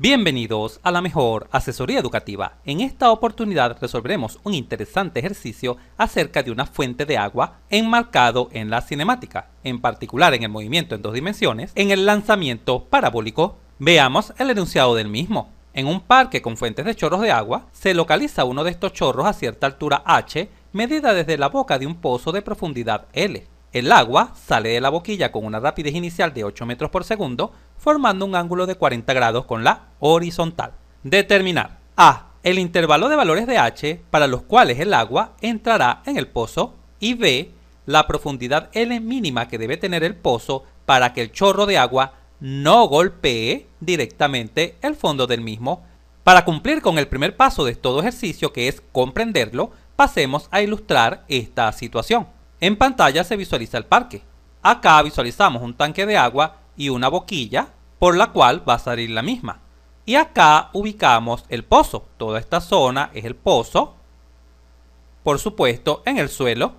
Bienvenidos a la mejor asesoría educativa. En esta oportunidad resolveremos un interesante ejercicio acerca de una fuente de agua enmarcado en la cinemática, en particular en el movimiento en dos dimensiones, en el lanzamiento parabólico. Veamos el enunciado del mismo. En un parque con fuentes de chorros de agua, se localiza uno de estos chorros a cierta altura h, medida desde la boca de un pozo de profundidad L. El agua sale de la boquilla con una rapidez inicial de 8 metros por segundo, formando un ángulo de 40 grados con la horizontal. Determinar a. El intervalo de valores de h para los cuales el agua entrará en el pozo, y b. La profundidad L mínima que debe tener el pozo para que el chorro de agua no golpee directamente el fondo del mismo. Para cumplir con el primer paso de todo ejercicio, que es comprenderlo, pasemos a ilustrar esta situación. En pantalla se visualiza el parque. Acá visualizamos un tanque de agua y una boquilla por la cual va a salir la misma. Y acá ubicamos el pozo. Toda esta zona es el pozo, por supuesto, en el suelo.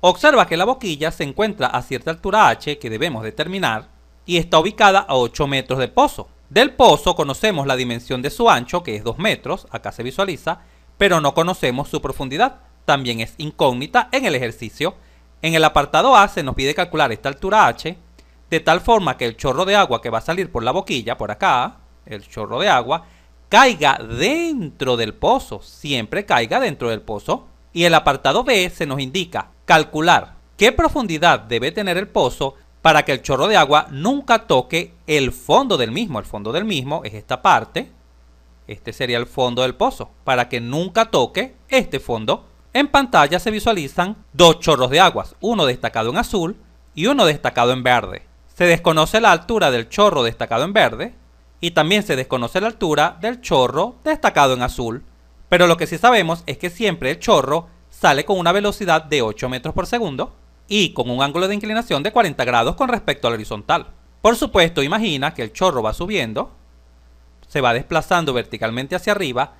Observa que la boquilla se encuentra a cierta altura h que debemos determinar y está ubicada a 8 metros del pozo. Del pozo conocemos la dimensión de su ancho, que es 2 metros, acá se visualiza, pero no conocemos su profundidad. También es incógnita en el ejercicio. En el apartado A se nos pide calcular esta altura h, de tal forma que el chorro de agua que va a salir por la boquilla, por acá, el chorro de agua, caiga dentro del pozo, siempre caiga dentro del pozo. Y el apartado B se nos indica calcular qué profundidad debe tener el pozo para que el chorro de agua nunca toque el fondo del mismo. El fondo del mismo es esta parte, este sería el fondo del pozo, para que nunca toque este fondo. En pantalla se visualizan dos chorros de aguas, uno destacado en azul y uno destacado en verde. Se desconoce la altura del chorro destacado en verde y también se desconoce la altura del chorro destacado en azul. Pero lo que sí sabemos es que siempre el chorro sale con una velocidad de 8 metros por segundo y con un ángulo de inclinación de 40 grados con respecto a la horizontal. Por supuesto, imagina que el chorro va subiendo, se va desplazando verticalmente hacia arriba,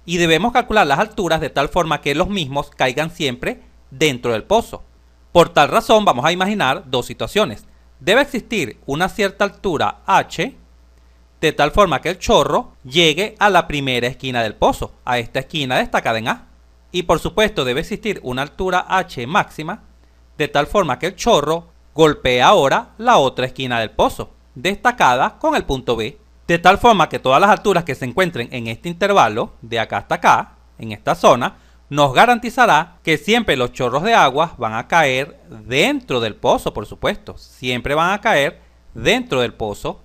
y debemos calcular las alturas de tal forma que los mismos caigan siempre dentro del pozo. Por tal razón vamos a imaginar dos situaciones. Debe existir una cierta altura h, de tal forma que el chorro llegue a la primera esquina del pozo, a esta esquina destacada en A. Y por supuesto debe existir una altura h máxima, de tal forma que el chorro golpee ahora la otra esquina del pozo, destacada con el punto B. De tal forma que todas las alturas que se encuentren en este intervalo, de acá hasta acá, en esta zona, nos garantizará que siempre los chorros de agua van a caer dentro del pozo, por supuesto. Siempre van a caer dentro del pozo.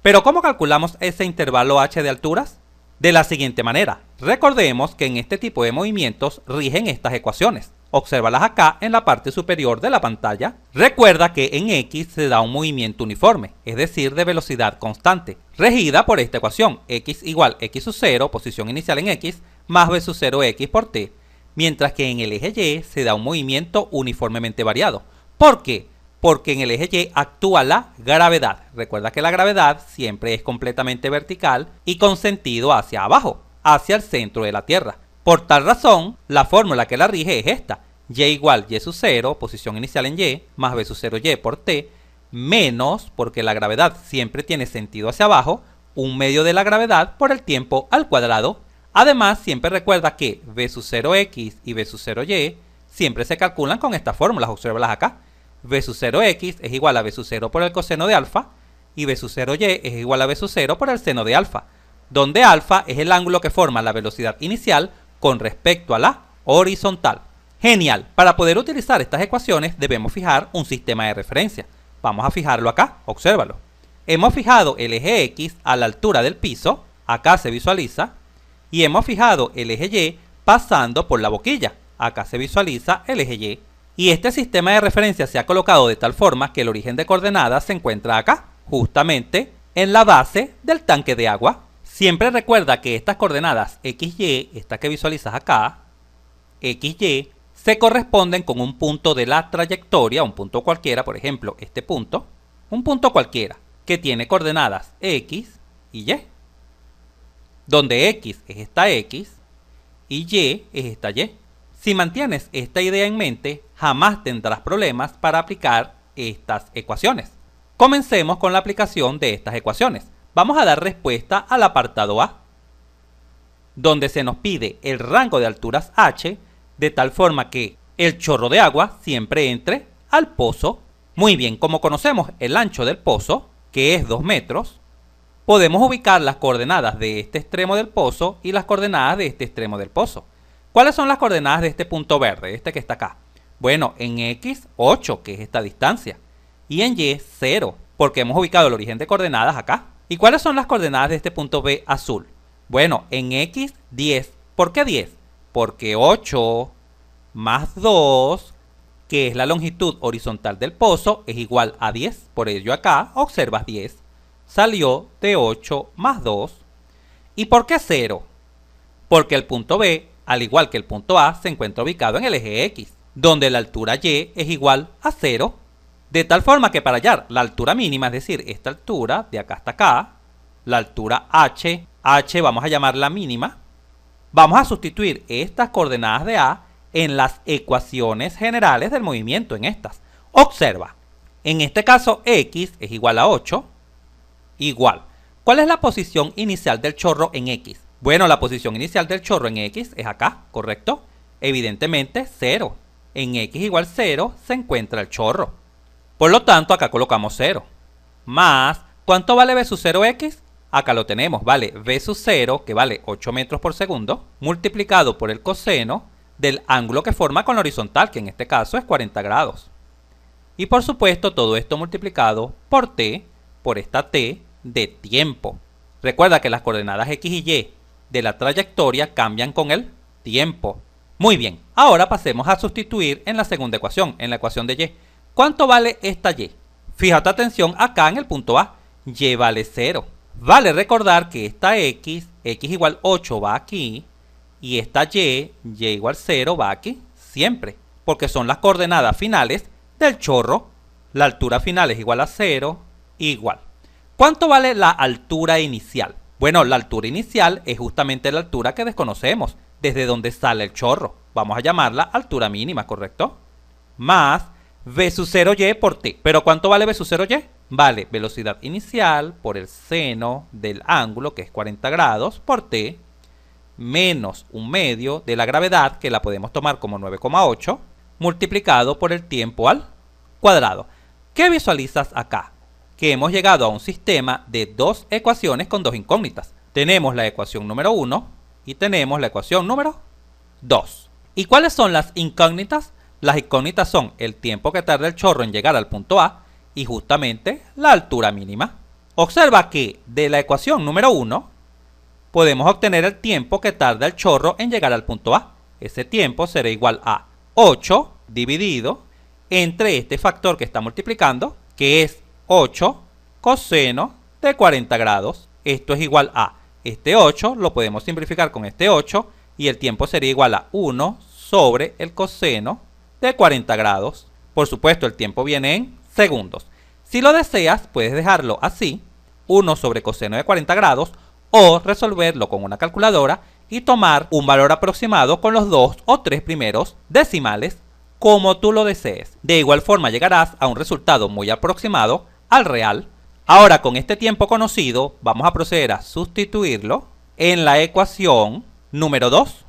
Pero ¿cómo calculamos ese intervalo h de alturas? De la siguiente manera. Recordemos que en este tipo de movimientos rigen estas ecuaciones. Obsérvalas acá en la parte superior de la pantalla. Recuerda que en x se da un movimiento uniforme, es decir, de velocidad constante, regida por esta ecuación, x igual x sub 0, posición inicial en x, más v sub 0x por t, mientras que en el eje y se da un movimiento uniformemente variado. ¿Por qué? Porque en el eje y actúa la gravedad. Recuerda que la gravedad siempre es completamente vertical y con sentido hacia abajo, hacia el centro de la Tierra. Por tal razón, la fórmula que la rige es esta: y igual y sub 0, posición inicial en y, más v sub 0y por t, menos, porque la gravedad siempre tiene sentido hacia abajo, un medio de la gravedad por el tiempo al cuadrado. Además, siempre recuerda que v sub 0x y v sub 0y siempre se calculan con estas fórmulas, obsérvalas acá. V sub 0x es igual a v sub 0 por el coseno de alfa y v sub 0y es igual a v sub 0 por el seno de alfa, donde alfa es el ángulo que forma la velocidad inicial con respecto a la horizontal. Genial. Para poder utilizar estas ecuaciones debemos fijar un sistema de referencia. Vamos a fijarlo acá, obsérvalo. Hemos fijado el eje x a la altura del piso, acá se visualiza, y hemos fijado el eje y pasando por la boquilla, acá se visualiza el eje y. Y este sistema de referencia se ha colocado de tal forma que el origen de coordenadas se encuentra acá, justamente en la base del tanque de agua. Siempre recuerda que estas coordenadas XY, esta que visualizas acá, XY, se corresponden con un punto de la trayectoria, un punto cualquiera, por ejemplo, este punto, un punto cualquiera, que tiene coordenadas X y Y, donde X es esta X y Y es esta Y. Si mantienes esta idea en mente, jamás tendrás problemas para aplicar estas ecuaciones. Comencemos con la aplicación de estas ecuaciones. vamos a dar respuesta al apartado A, donde se nos pide el rango de alturas H, de tal forma que el chorro de agua siempre entre al pozo. Muy bien, como conocemos el ancho del pozo, que es 2 metros, podemos ubicar las coordenadas de este extremo del pozo y las coordenadas de este extremo del pozo. ¿Cuáles son las coordenadas de este punto verde, este que está acá? Bueno, en X, 8, que es esta distancia, y en Y, 0, porque hemos ubicado el origen de coordenadas acá. ¿Y cuáles son las coordenadas de este punto B azul? Bueno, en X, 10. ¿Por qué 10? Porque 8 más 2, que es la longitud horizontal del pozo, es igual a 10. Por ello acá observas 10. Salió de 8 más 2. ¿Y por qué 0? Porque el punto B, al igual que el punto A, se encuentra ubicado en el eje X, donde la altura Y es igual a 0. De tal forma que para hallar la altura mínima, es decir, esta altura de acá hasta acá, la altura H vamos a llamarla mínima, vamos a sustituir estas coordenadas de A en las ecuaciones generales del movimiento, en estas. Observa, en este caso X es igual a 8, igual. ¿Cuál es la posición inicial del chorro en X? Bueno, la posición inicial del chorro en X es acá, ¿correcto? Evidentemente 0. En X igual 0 se encuentra el chorro. Por lo tanto, acá colocamos 0. Más, ¿cuánto vale V sub 0x? Acá lo tenemos, vale V sub 0, que vale 8 metros por segundo, multiplicado por el coseno del ángulo que forma con la horizontal, que en este caso es 40 grados. Y por supuesto, todo esto multiplicado por t, por esta t de tiempo. Recuerda que las coordenadas x y y de la trayectoria cambian con el tiempo. Muy bien, ahora pasemos a sustituir en la segunda ecuación, en la ecuación de y. ¿Cuánto vale esta y? Fíjate atención acá en el punto A, y vale 0. Vale recordar que esta x igual 8 va aquí, y esta y igual 0 va aquí, siempre, porque son las coordenadas finales del chorro. La altura final es igual a 0, igual. ¿Cuánto vale la altura inicial? Bueno, la altura inicial es justamente la altura que desconocemos, desde donde sale el chorro. Vamos a llamarla altura mínima, ¿correcto? Más V sub 0y por t. ¿Pero cuánto vale V sub 0y? Vale velocidad inicial por el seno del ángulo, que es 40 grados, por t, menos un medio de la gravedad, que la podemos tomar como 9,8, multiplicado por el tiempo al cuadrado. ¿Qué visualizas acá? Que hemos llegado a un sistema de dos ecuaciones con dos incógnitas. Tenemos la ecuación número 1 y tenemos la ecuación número 2. ¿Y cuáles son las incógnitas? Las incógnitas son el tiempo que tarda el chorro en llegar al punto A y justamente la altura mínima. Observa que de la ecuación número 1 podemos obtener el tiempo que tarda el chorro en llegar al punto A. Ese tiempo será igual a 8 dividido entre este factor que está multiplicando, que es 8 coseno de 40 grados. Esto es igual a este 8, lo podemos simplificar con este 8, y el tiempo sería igual a 1 sobre el coseno de 40 grados. Por supuesto, el tiempo viene en segundos. Si lo deseas, puedes dejarlo así, 1 sobre coseno de 40 grados, o resolverlo con una calculadora y tomar un valor aproximado con los 2 o 3 primeros decimales, como tú lo desees. De igual forma llegarás a un resultado muy aproximado al real. Ahora, con este tiempo conocido, vamos a proceder a sustituirlo en la ecuación número 2.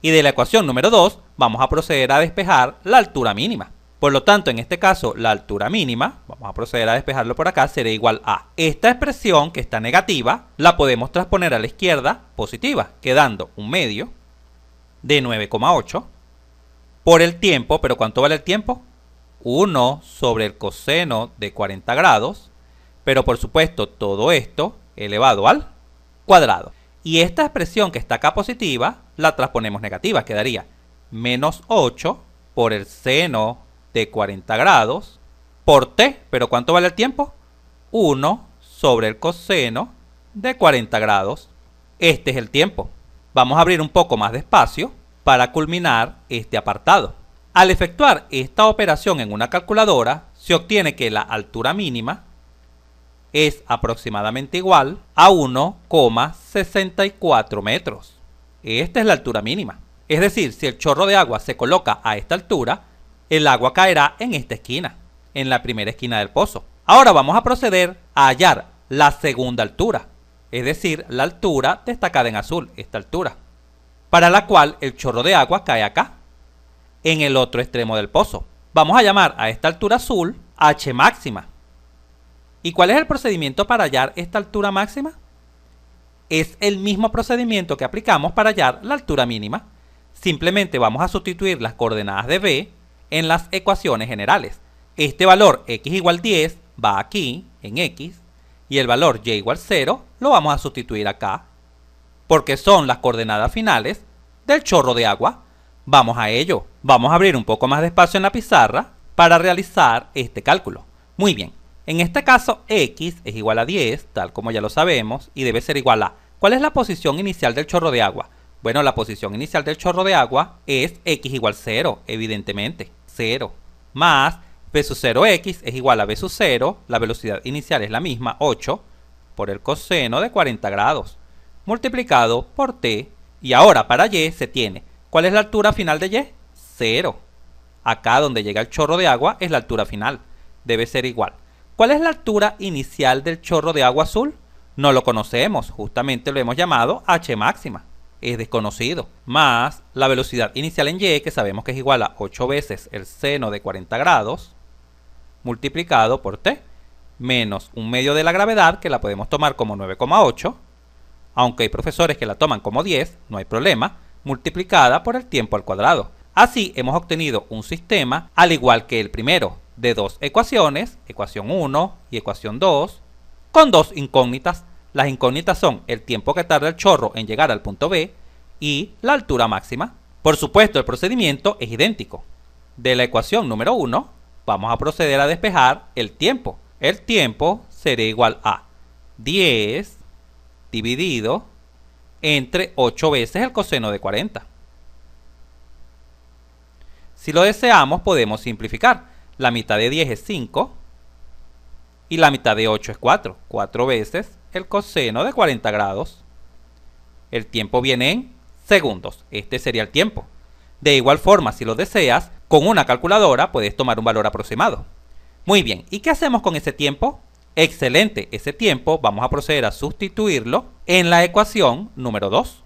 Y de la ecuación número 2 vamos a proceder a despejar la altura mínima. Por lo tanto, en este caso, la altura mínima, vamos a proceder a despejarlo por acá, será igual a esta expresión que está negativa, la podemos transponer a la izquierda positiva, quedando un medio de 9,8 por el tiempo. ¿Pero cuánto vale el tiempo? 1 sobre el coseno de 40 grados, pero por supuesto todo esto elevado al cuadrado. Y esta expresión que está acá positiva, la transponemos negativa, quedaría menos 8 por el seno de 40 grados por t. ¿Pero cuánto vale el tiempo? 1 sobre el coseno de 40 grados. Este es el tiempo. Vamos a abrir un poco más de espacio para culminar este apartado. Al efectuar esta operación en una calculadora, se obtiene que la altura mínima es aproximadamente igual a 1,64 metros. Esta es la altura mínima. Es decir, si el chorro de agua se coloca a esta altura, el agua caerá en esta esquina, en la primera esquina del pozo. Ahora vamos a proceder a hallar la segunda altura, es decir, la altura destacada en azul, esta altura, para la cual el chorro de agua cae acá, en el otro extremo del pozo. Vamos a llamar a esta altura azul H máxima. ¿Y cuál es el procedimiento para hallar esta altura máxima? Es el mismo procedimiento que aplicamos para hallar la altura mínima. Simplemente vamos a sustituir las coordenadas de B en las ecuaciones generales. Este valor x igual 10 va aquí, en x, y el valor y igual 0 lo vamos a sustituir acá, porque son las coordenadas finales del chorro de agua. Vamos a ello. Vamos a abrir un poco más de espacio en la pizarra para realizar este cálculo. Muy bien. En este caso, x es igual a 10, tal como ya lo sabemos, y debe ser igual a... ¿Cuál es la posición inicial del chorro de agua? Bueno, la posición inicial del chorro de agua es x igual 0, evidentemente. 0. Más v sub 0x es igual a v sub 0, la velocidad inicial es la misma, 8, por el coseno de 40 grados, multiplicado por t, y ahora para y se tiene... ¿Cuál es la altura final de y? 0. Acá donde llega el chorro de agua es la altura final, debe ser igual. ¿Cuál es la altura inicial del chorro de agua azul? No lo conocemos, justamente lo hemos llamado h máxima, es desconocido, más la velocidad inicial en y, que sabemos que es igual a 8 veces el seno de 40 grados, multiplicado por t, menos un medio de la gravedad, que la podemos tomar como 9,8, aunque hay profesores que la toman como 10, no hay problema, multiplicada por el tiempo al cuadrado. Así hemos obtenido un sistema, al igual que el primero, de dos ecuaciones, ecuación 1 y ecuación 2, con dos incógnitas. Las incógnitas son el tiempo que tarda el chorro en llegar al punto B y la altura máxima. Por supuesto, el procedimiento es idéntico. De la ecuación número 1, vamos a proceder a despejar el tiempo. El tiempo será igual a 10 dividido entre 8 veces el coseno de 40. Si lo deseamos, podemos simplificar. La mitad de 10 es 5 y la mitad de 8 es 4. 4 veces el coseno de 40 grados. El tiempo viene en segundos. Este sería el tiempo. De igual forma, si lo deseas, con una calculadora puedes tomar un valor aproximado. Muy bien, ¿y qué hacemos con ese tiempo? Excelente, ese tiempo vamos a proceder a sustituirlo en la ecuación número 2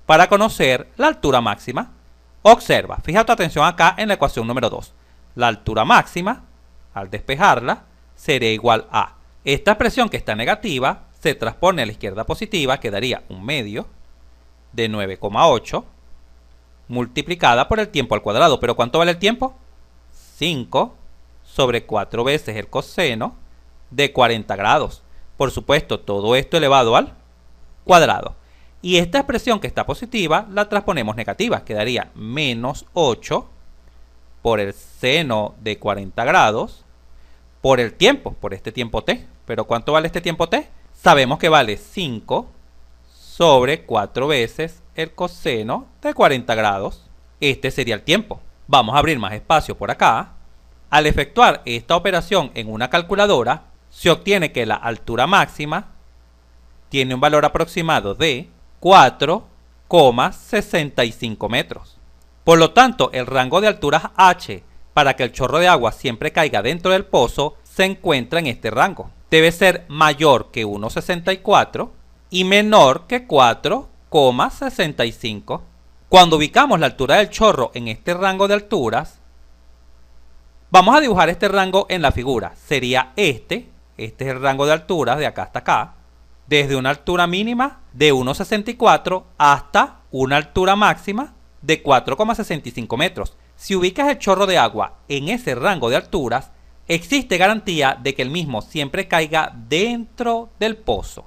para conocer la altura máxima. Observa, fija tu atención acá en la ecuación número 2. La altura máxima, al despejarla, será igual a esta expresión que está negativa, se transpone a la izquierda positiva, quedaría un medio de 9,8 multiplicada por el tiempo al cuadrado. ¿Pero cuánto vale el tiempo? 5 sobre 4 veces el coseno de 40 grados. Por supuesto, todo esto elevado al cuadrado. Y esta expresión que está positiva la transponemos negativa. Quedaría menos 8 por el seno de 40 grados por el tiempo, por este tiempo t. ¿Pero cuánto vale este tiempo t? Sabemos que vale 5 sobre 4 veces el coseno de 40 grados. Este sería el tiempo. Vamos a abrir más espacio por acá. Al efectuar esta operación en una calculadora, se obtiene que la altura máxima tiene un valor aproximado de 4,65 metros. Por lo tanto, el rango de alturas h para que el chorro de agua siempre caiga dentro del pozo se encuentra en este rango. Debe ser mayor que 1,64 y menor que 4,65. Cuando ubicamos la altura del chorro en este rango de alturas, vamos a dibujar este rango en la figura. Sería este es el rango de alturas de acá hasta acá, desde una altura mínima de 1,64 hasta una altura máxima de 4,65 metros. Si ubicas el chorro de agua en ese rango de alturas, existe garantía de que el mismo siempre caiga dentro del pozo.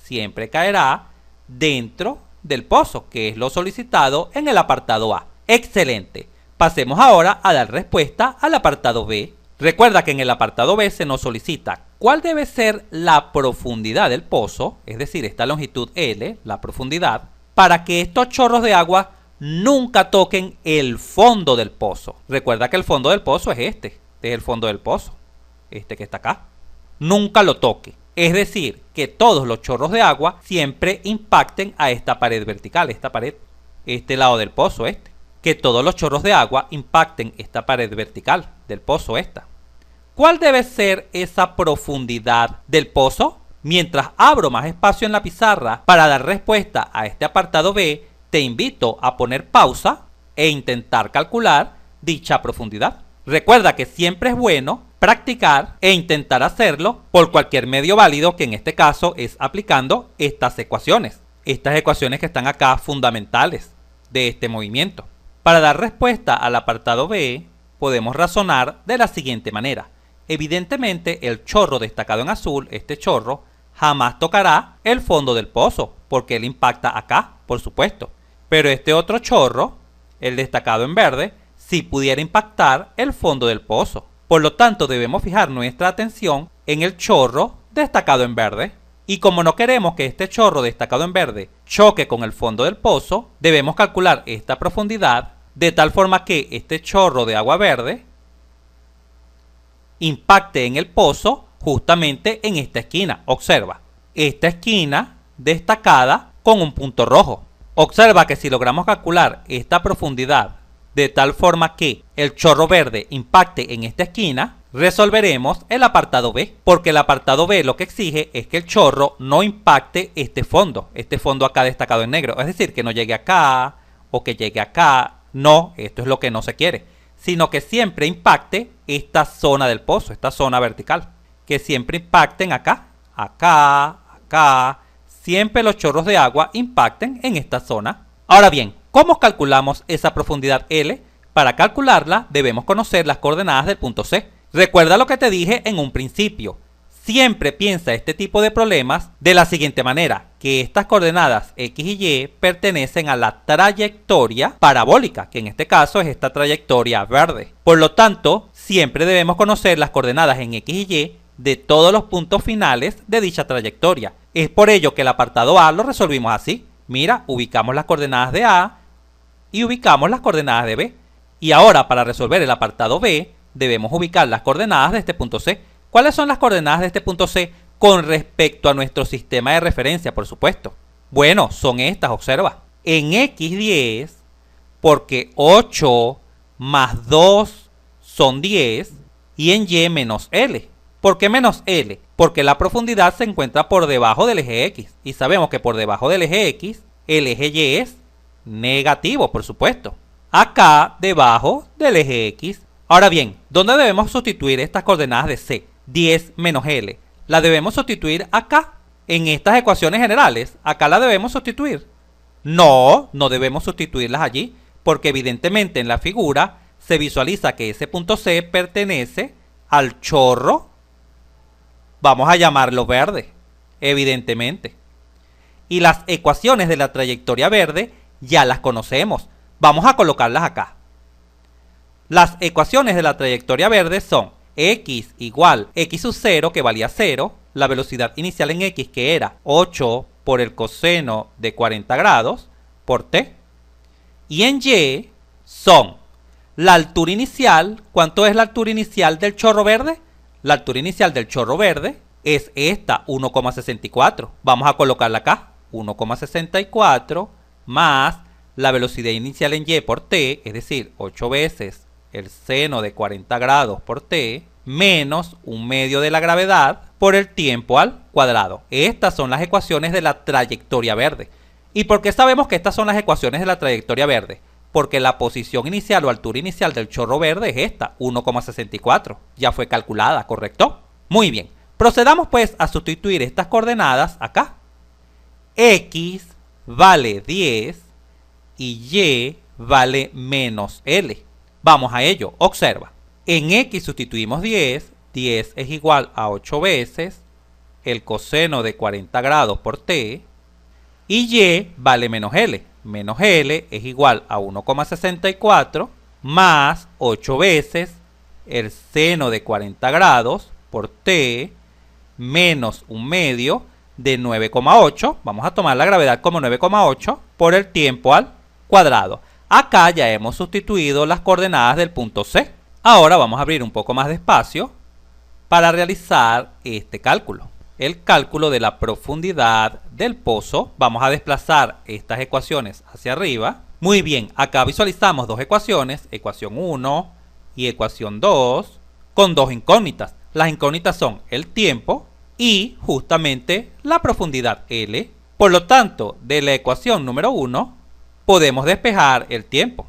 Siempre caerá dentro del pozo, que es lo solicitado en el apartado A. Excelente. Pasemos ahora a dar respuesta al apartado B. Recuerda que en el apartado B se nos solicita cuál debe ser la profundidad del pozo, es decir, esta longitud L, la profundidad, para que estos chorros de agua nunca toquen el fondo del pozo. Recuerda que el fondo del pozo es este es el fondo del pozo, este que está acá. Nunca lo toque. Es decir, que todos los chorros de agua siempre impacten a esta pared vertical, esta pared, este lado del pozo, que todos los chorros de agua impacten esta pared vertical del pozo, esta. ¿Cuál debe ser esa profundidad del pozo? Mientras abro más espacio en la pizarra para dar respuesta a este apartado B, te invito a poner pausa e intentar calcular dicha profundidad. Recuerda que siempre es bueno practicar e intentar hacerlo por cualquier medio válido, que en este caso es aplicando estas ecuaciones que están acá fundamentales de este movimiento. Para dar respuesta al apartado B, podemos razonar de la siguiente manera. Evidentemente, el chorro destacado en azul, este chorro, jamás tocará el fondo del pozo, porque él impacta acá, por supuesto. Pero este otro chorro, el destacado en verde, sí pudiera impactar el fondo del pozo. Por lo tanto, debemos fijar nuestra atención en el chorro destacado en verde. Y como no queremos que este chorro destacado en verde choque con el fondo del pozo, debemos calcular esta profundidad de tal forma que este chorro de agua verde impacte en el pozo justamente en esta esquina. Observa, esta esquina destacada con un punto rojo. Observa que si logramos calcular esta profundidad de tal forma que el chorro verde impacte en esta esquina, resolveremos el apartado B, porque el apartado B lo que exige es que el chorro no impacte este fondo acá destacado en negro, es decir, que no llegue acá o que llegue acá. No, esto es lo que no se quiere, sino que siempre impacte esta zona del pozo, esta zona vertical, que siempre impacten acá, acá, acá, siempre los chorros de agua impacten en esta zona. Ahora bien, ¿cómo calculamos esa profundidad L? Para calcularla debemos conocer las coordenadas del punto C. Recuerda lo que te dije en un principio. Siempre piensa este tipo de problemas de la siguiente manera, que estas coordenadas X y Y pertenecen a la trayectoria parabólica, que en este caso es esta trayectoria verde. Por lo tanto, siempre debemos conocer las coordenadas en X y Y de todos los puntos finales de dicha trayectoria. Es por ello que el apartado A lo resolvimos así. Mira, ubicamos las coordenadas de A y ubicamos las coordenadas de B. Y ahora, para resolver el apartado B, debemos ubicar las coordenadas de este punto C. ¿Cuáles son las coordenadas de este punto C con respecto a nuestro sistema de referencia, por supuesto? Bueno, son estas, observa. En X10, porque 8 más 2 son 10, y en Y menos L. ¿Por qué menos L? Porque la profundidad se encuentra por debajo del eje X. Y sabemos que por debajo del eje X, el eje Y es negativo, por supuesto. Acá, debajo del eje X. Ahora bien, ¿dónde debemos sustituir estas coordenadas de C? 10 menos L. La debemos sustituir acá, en estas ecuaciones generales. Acá la debemos sustituir. No, no debemos sustituirlas allí, porque evidentemente en la figura se visualiza que ese punto C pertenece al chorro, vamos a llamarlo verde, evidentemente. Y las ecuaciones de la trayectoria verde ya las conocemos. Vamos a colocarlas acá. Las ecuaciones de la trayectoria verde son X igual X sub 0, que valía 0, la velocidad inicial en X, que era 8 por el coseno de 40 grados, por T. Y en Y son la altura inicial. ¿Cuánto es la altura inicial del chorro verde? La altura inicial del chorro verde es esta, 1,64. Vamos a colocarla acá, 1,64 más la velocidad inicial en Y por T, es decir, 8 veces el seno de 40 grados por T, menos 1/2 de la gravedad por el tiempo al cuadrado. Estas son las ecuaciones de la trayectoria verde. ¿Y por qué sabemos que estas son las ecuaciones de la trayectoria verde? Porque la posición inicial o altura inicial del chorro verde es esta, 1,64. Ya fue calculada, ¿correcto? Muy bien. Procedamos pues a sustituir estas coordenadas acá. X vale 10 y Y vale menos L. Vamos a ello, observa. En X sustituimos 10, 10 es igual a 8 veces el coseno de 40 grados por T, y Y vale menos L. Menos L es igual a 1,64 más 8 veces el seno de 40 grados por T menos 1/2 de 9,8. Vamos a tomar la gravedad como 9,8 por el tiempo al cuadrado. Acá ya hemos sustituido las coordenadas del punto C. Ahora vamos a abrir un poco más de espacio para realizar este cálculo. El cálculo de la profundidad del pozo. Vamos a desplazar estas ecuaciones hacia arriba. Muy bien, acá visualizamos dos ecuaciones, ecuación 1 y ecuación 2. con dos incógnitas. Las incógnitas son el tiempo y justamente la profundidad L. Por lo tanto, de la ecuación número 1 podemos despejar el tiempo.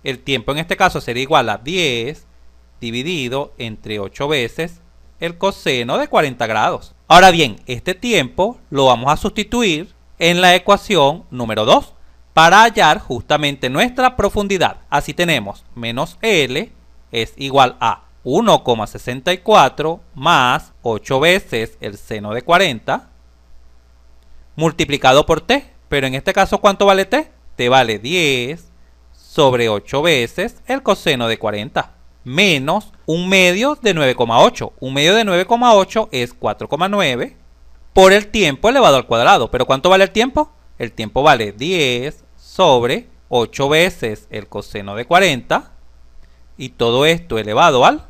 El tiempo en este caso sería igual a 10 dividido entre 8 veces el coseno de 40 grados. Ahora bien, este tiempo lo vamos a sustituir en la ecuación número 2 para hallar justamente nuestra profundidad. Así tenemos menos L es igual a 1,64 más 8 veces el seno de 40 multiplicado por t. Pero en este caso, ¿cuánto vale t? T vale 10 sobre 8 veces el coseno de 40 menos 1/2 de 9,8. 1/2 de 9,8 es 4,9 por el tiempo elevado al cuadrado. ¿Pero cuánto vale el tiempo? El tiempo vale 10 sobre 8 veces el coseno de 40 y todo esto elevado al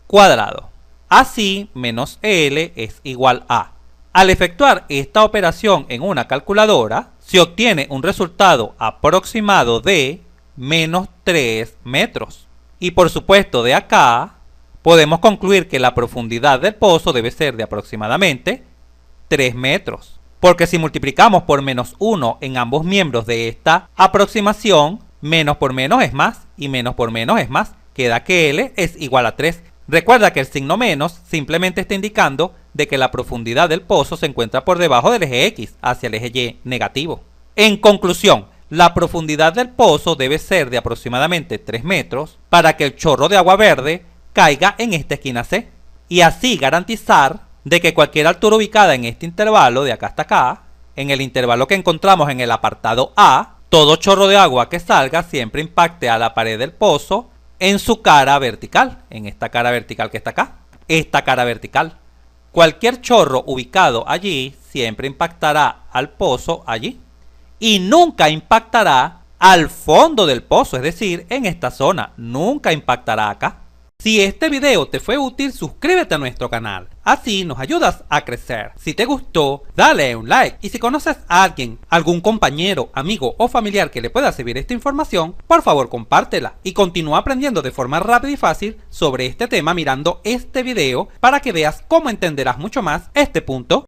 cuadrado. Así, menos L es igual a. Al efectuar esta operación en una calculadora, se obtiene un resultado aproximado de menos 3 metros. Y por supuesto, de acá podemos concluir que la profundidad del pozo debe ser de aproximadamente 3 metros. Porque si multiplicamos por menos 1 en ambos miembros de esta aproximación, menos por menos es más y menos por menos es más. Queda que L es igual a 3. Recuerda que el signo menos simplemente está indicando de que la profundidad del pozo se encuentra por debajo del eje X, hacia el eje Y negativo. En conclusión, la profundidad del pozo debe ser de aproximadamente 3 metros para que el chorro de agua verde caiga en esta esquina C y así garantizar de que cualquier altura ubicada en este intervalo de acá hasta acá, en el intervalo que encontramos en el apartado A, todo chorro de agua que salga siempre impacte a la pared del pozo en su cara vertical, en esta cara vertical que está acá, esta cara vertical. Cualquier chorro ubicado allí siempre impactará al pozo allí y nunca impactará al fondo del pozo, es decir, en esta zona, nunca impactará acá. Si este video te fue útil, suscríbete a nuestro canal, así nos ayudas a crecer. Si te gustó, dale un like y si conoces a alguien, algún compañero, amigo o familiar que le pueda servir esta información, por favor compártela y continúa aprendiendo de forma rápida y fácil sobre este tema mirando este video para que veas cómo entenderás mucho más este punto